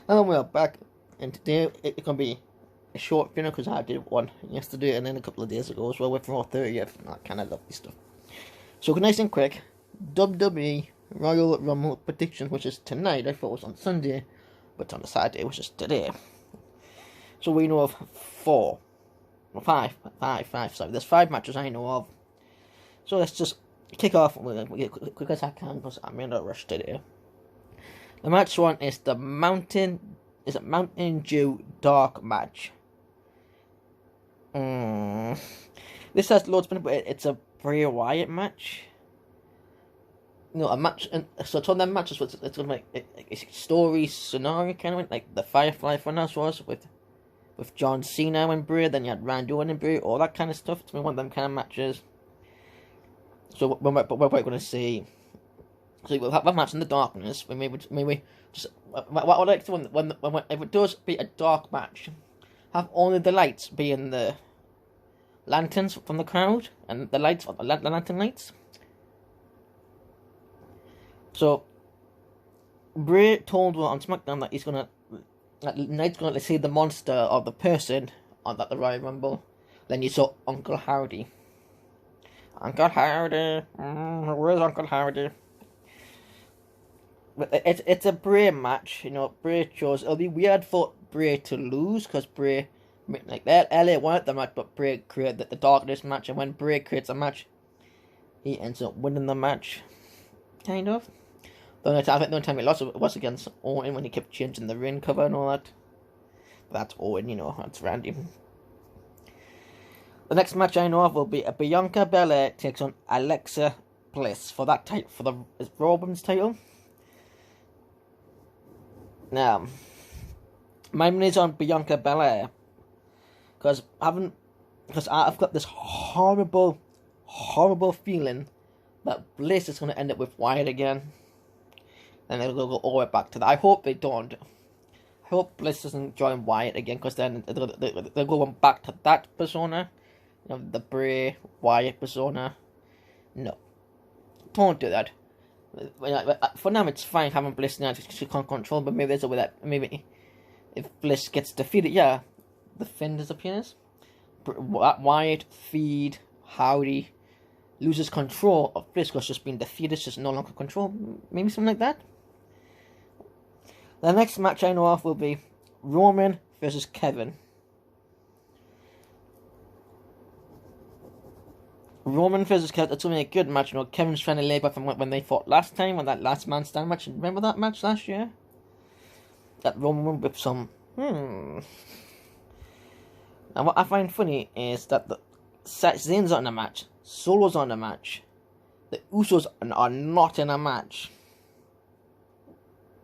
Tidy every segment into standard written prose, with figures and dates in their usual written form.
And we're back, and today it's gonna be a short video because I did one yesterday and then a couple of days ago as well with Raw 30th. And that kind of lovely stuff. So nice and quick, WWE Royal Rumble predictions, which is tonight. I thought it was on Sunday, but it's on the Saturday, which is today. So we know of five. Sorry, there's 5 matches I know of. So let's just kick off quick as I can because I'm in a rush today. The match one is the Mountain Dew Dark match. This has loads of, but it's a Bray Wyatt match. No, a match, and so it's one of them matches. It's gonna like a story scenario kind of like the Firefly Funhouse was with John Cena and Bray. Then you had Randy Orton and Bray, all that kind of stuff. It's one of them kind of matches. So we're going to see. So we'll have a match in the darkness. Maybe just what I would like to when if it does be a dark match, have only the lights be in the lanterns from the crowd and the lights, the lantern lights. So Bray told on SmackDown that Knight's gonna see the monster or the person on the Royal Rumble. Then you saw Uncle Howdy. Uncle Howdy, where's Uncle Howdy? But it's a Bray match, you know. Bray chose. It'll be weird for Bray to lose because Bray, like LA wanted the match, but Bray created the darkness match, and when Bray creates a match, he ends up winning the match, kind of. I think the only time he lost was against Orton when he kept changing the ring cover and all that. But that's Orton, you know. That's Randy. The next match I know of will be a Bianca Belair takes on Alexa Bliss for that title, for the Women's title. Now, my money is on Bianca Belair because I've got this horrible feeling that Bliss is going to end up with Wyatt again, and they'll go all the way back to that. I hope they don't. I hope Bliss doesn't join Wyatt again, because then they're going back to that persona, you know, the Bray Wyatt persona. No, don't do that. For now, it's fine having Bliss now because she can't control, but maybe there's a way that maybe if Bliss gets defeated, yeah, the Finn disappears. Wyatt, feed, Howdy loses control of Bliss because she's been defeated, she's no longer control. Maybe something like that. The next match I know of will be Roman versus Kevin. Roman versus Kevin, it's going to be a good match. You know, Kevin's trying to lay back from when they fought last time, when that last man stand match. Remember that match last year? That Roman with some, And what I find funny is that Zayn's not in a match, Solo's on the match, the Usos are not in a match.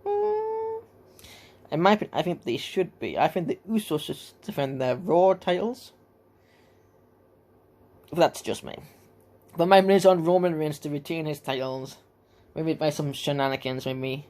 In my opinion, I think they should be. I think the Usos should defend their Raw titles. But that's just me. But my money's on Roman Reigns to retain his titles. Maybe by some shenanigans. Maybe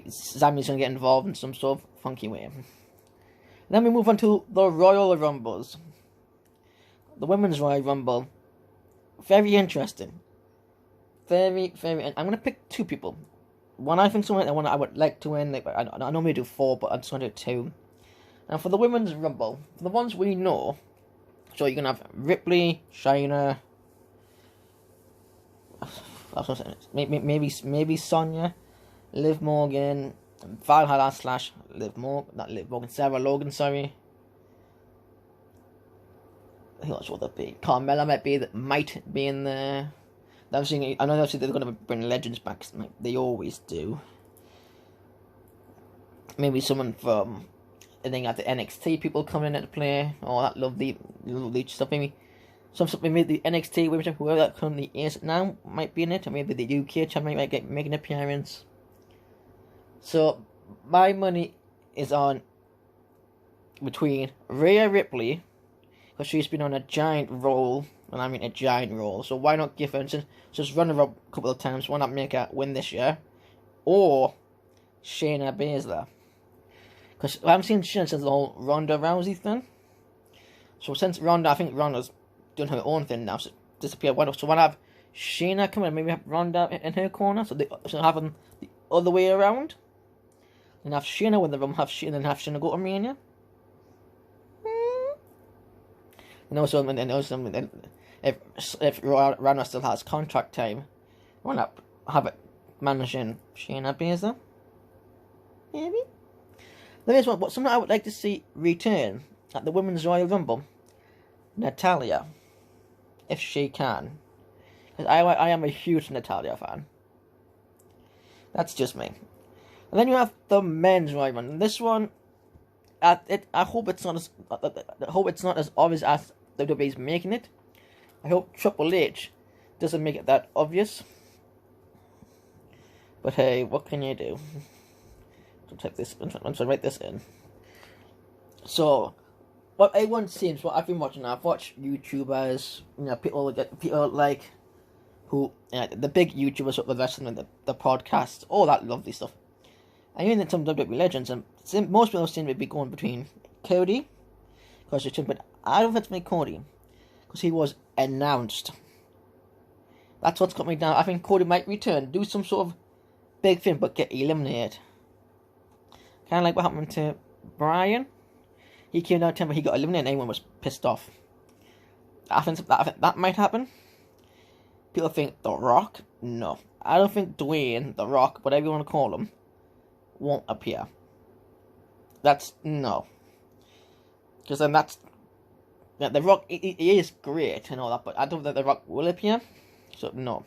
Sammy's gonna get involved in some sort of funky way. Then we move on to the Royal Rumbles. The Women's Royal Rumble. Very interesting. Very. I'm gonna pick 2 people. One I think someone, and one I would like to win. Like, I normally do 4, but I'm just gonna do 2. And for the Women's Rumble, for the ones we know, so you're gonna have Ripley, Shanyne, maybe Sonya, Liv Morgan, Valhalla Sarah Logan, sorry. Who else will there be? Carmella might be in there. I know obviously they're going to bring Legends back, like they always do. Maybe someone from, I think, at the NXT people coming in to play, all that lovely stuff. Maybe the NXT women, whoever that currently is now, might be in it. Or maybe the UK champ might make an appearance. So my money is on between Rhea Ripley, because she's been on a giant roll. And I mean a giant roll, so why not give her, just run her up a couple of times, why not make her win this year? Or Shayna Baszler. Because I haven't seen Shayna since the whole Ronda Rousey thing. So since I think Ronda's doing her own thing now, so disappeared. So why not have Shayna come in, maybe have Ronda in her corner, so have them the other way around? And have Shayna win the Rumble, have Shayna go to Mania. And also, if Rana still has contract time, why not have it managing Shayna Baszler? Maybe. There is something I would like to see return at the Women's Royal Rumble. Natalya, if she can, because I am a huge Natalya fan. That's just me. And then you have the Men's Royal Rumble. And this one, I hope it's not as obvious as WWE's making it. I hope Triple H doesn't make it that obvious. But hey, what can you do? I'm trying to write this in. So, what everyone seems, what I've been watching, I've watched YouTubers, people like who, the big YouTubers with the wrestling, the podcast, all that lovely stuff. And even some WWE legends, and most people seem to be going between Cody, but I don't think it's Cody, because he was announced. That's what's got me down. I think Cody might return, do some sort of big thing, but get eliminated. Kind of like what happened to Brian. He came down to him, but he got eliminated and everyone was pissed off. I think that might happen. People think The Rock. No. I don't think Dwayne, The Rock, whatever you want to call him, won't appear. No. Because then The Rock, he is great and all that, but I don't think The Rock will appear. So, no.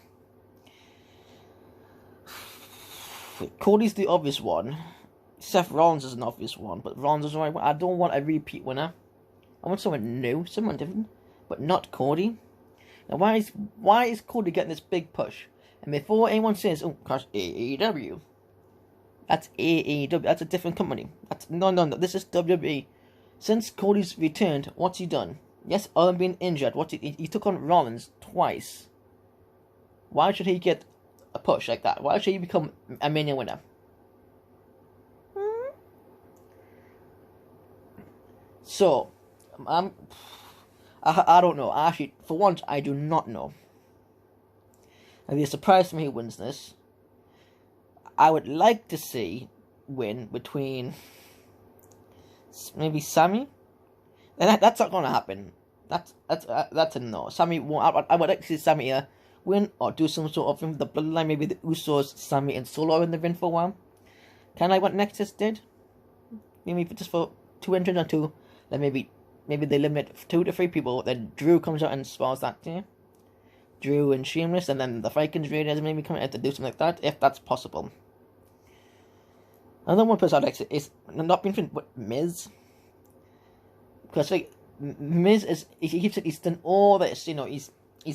Cody's the obvious one. Seth Rollins is an obvious one, but Rollins is right. I don't want a repeat winner. I want someone new, someone different, but not Cody. Now, why is Cody getting this big push? And before anyone says, "Oh, gosh, AEW," that's AEW. That's a different company. No. This is WWE. Since Cody's returned, what's he done? Yes, other than being injured, he took on Rollins twice. Why should he get a push like that? Why should he become a Mania winner? So, I don't know. Actually, for once, I do not know. It'd be a surprise to me who wins this. I would like to see win between maybe Sammy. That's not going to happen. That's a no. Sammy won't. I would like to see Sammy win or do some sort of thing with the bloodline. Maybe the Usos, Sammy, and Solo in the ring for a while. Kind of like what Nexus did. Maybe just for 2 entrants or 2. Then maybe they limit 2 to 3 people. Then Drew comes out and spoils that day. Drew and Sheamus, and then the Vikings Raiders maybe come out to do something like that, if that's possible. Another one person I'd like to is not being but Miz. Because like Miz he's done all this, he's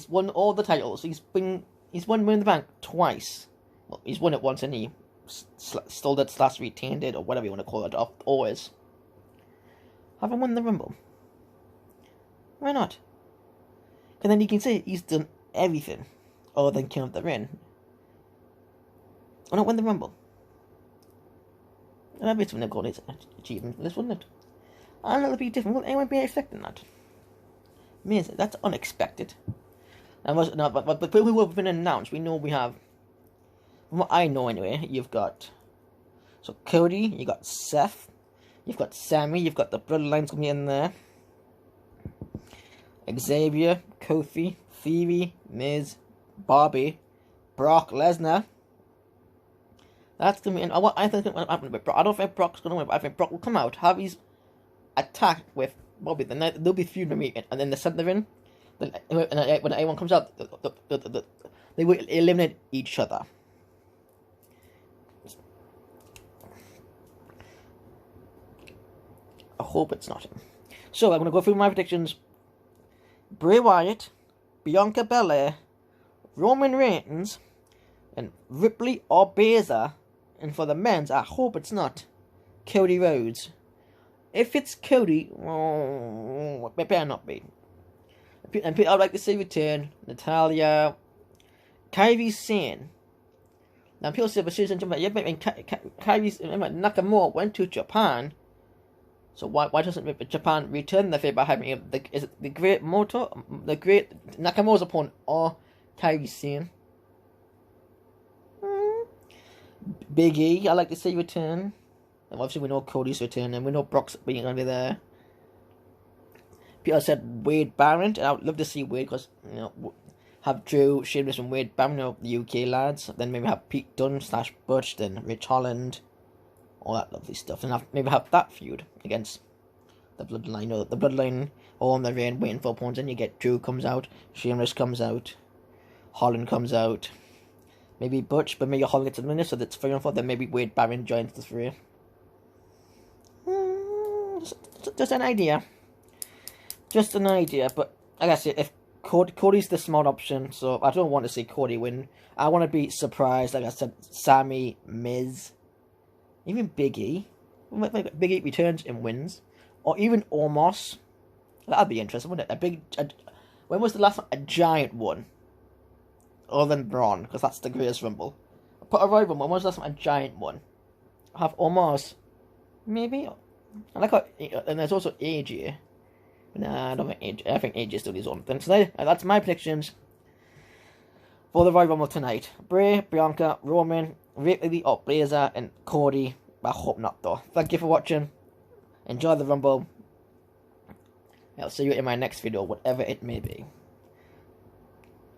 won all the titles. He's won Money in the Bank twice. Well, he's won it once and he stole it / retained it, or whatever you want to call it, always. Haven't won the Rumble. Why not? Because then you can say he's done everything other than King of the Ring. Why not win the Rumble? And that'd be something they've got his achievement for this, wouldn't it? And it'll be different. Will anyone be expecting that? Amazing. That's unexpected. But people who have been announced, we know we have. From what I know anyway, you've got. So Cody, you got Seth, you've got Sammy, you've got the Bloodlines coming in there. Xavier, Kofi, Theory, Miz, Bobby, Brock Lesnar. That's gonna be. And what I think will happen with Brock. I don't think Brock's gonna win, but I think Brock will come out, have his attack with Bobby. Then they'll be feuding, and then the center in. Then when anyone comes out, they will eliminate each other. I hope it's not him. So I'm gonna go through my predictions. Bray Wyatt, Bianca Belair, Roman Reigns, and Ripley or Balzler. And for the men's, I hope it's not Cody Rhodes. If it's Cody, it better not be. And I'd like to see return Natalya, Kairi Sane. Now people say, but Kairi Nakamura went to Japan. So why doesn't Japan return the favor by having the Great Nakamura's opponent or Kairi Sane? Big E, I like to see return. And obviously, we know Cody's returning. We know Brock's being going to be there. Peter said Wade Barrett, and I would love to see Wade because, you know, have Drew, Sheamus, and Wade Barrett, you know, the UK lads. Then maybe have Pete Dunne / Butch, then Rich Holland, all that lovely stuff. And maybe have that feud against the Bloodline. You know, the Bloodline all in the reign, waiting for opponents. And you get Drew comes out, Sheamus comes out, Holland comes out. Maybe Butch, but maybe Holland gets eliminated, so that's 3 and 4. Then maybe Wade Barrett joins the 3. Just an idea. Just an idea, but like I said, if Cody's the smart option, so I don't want to see Cody win. I want to be surprised, like I said, Sammy, Miz, even Big E. Big E returns and wins. Or even Omos. That'd be interesting, wouldn't it? When was the last one? A giant one. Other than Braun, because that's the greatest Rumble. Put a Royal Rumble, when was the last one? A giant one. Have Omos. Maybe. I like how, and there's also AJ. Nah, I don't think AJ. I think AJ still his own thing. So that's my predictions for the Royal Rumble tonight. Bray, Bianca, Roman, Ripley or Blazer, and Cody. I hope not though. Thank you for watching. Enjoy the Rumble. I'll see you in my next video, whatever it may be.